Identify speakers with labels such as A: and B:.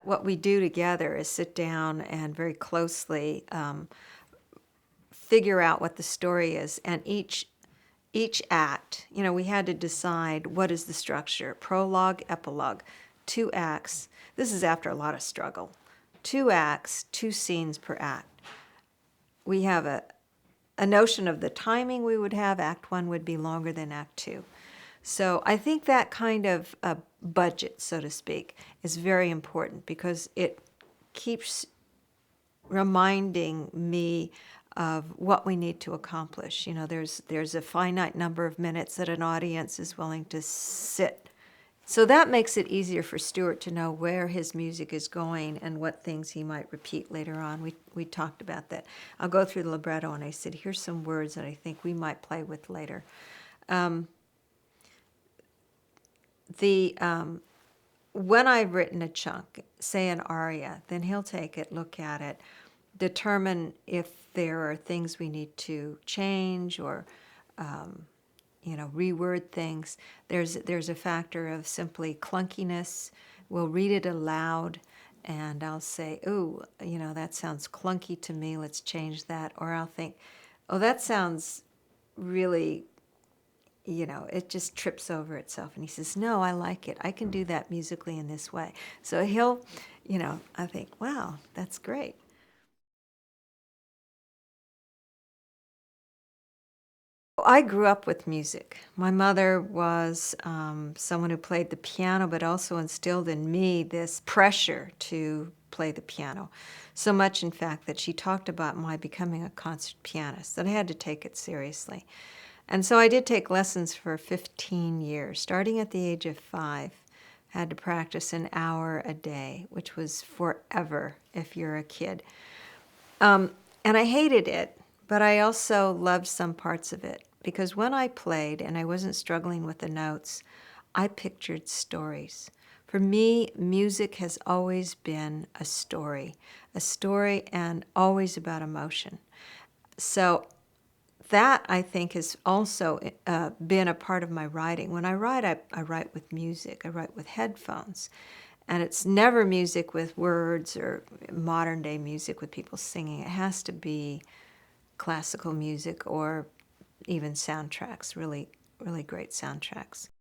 A: What we do together is sit down and very closely figure out what the story is, and each act, we had to decide what is the structure, prologue, epilogue, 2 acts. This is after a lot of struggle. 2 acts, 2 scenes per act. We have a notion of the timing we would have. Act 1 would be longer than Act 2. So I think that kind of a budget, so to speak, is very important because it keeps reminding me of what we need to accomplish. There's a finite number of minutes that an audience is willing to sit. So that makes it easier for Stuart to know where his music is going and what things he might repeat later on. We talked about that. I'll go through the libretto and I said, here's some words that I think we might play with later. When I've written a chunk, say an aria, then he'll take it, look at it, determine if there are things we need to change or reword things. There's a factor of simply clunkiness. We'll read it aloud and I'll say, ooh, that sounds clunky to me, let's change that. Or I'll think, oh, that sounds really, it just trips over itself. And he says, no, I like it. I can do that musically in this way. So he'll, I think, wow, that's great. I grew up with music. My mother was someone who played the piano, but also instilled in me this pressure to play the piano. So much, in fact, that she talked about my becoming a concert pianist, that I had to take it seriously. And so I did take lessons for 15 years, starting at the age of 5. Had to practice an hour a day, which was forever if you're a kid. And I hated it, but I also loved some parts of it because when I played and I wasn't struggling with the notes, I pictured stories. For me, music has always been a story and always about emotion. So that, I think, has also been a part of my writing. When I write, I write with music. I write with headphones. And it's never music with words or modern day music with people singing. It has to be classical music or even soundtracks, really, really great soundtracks.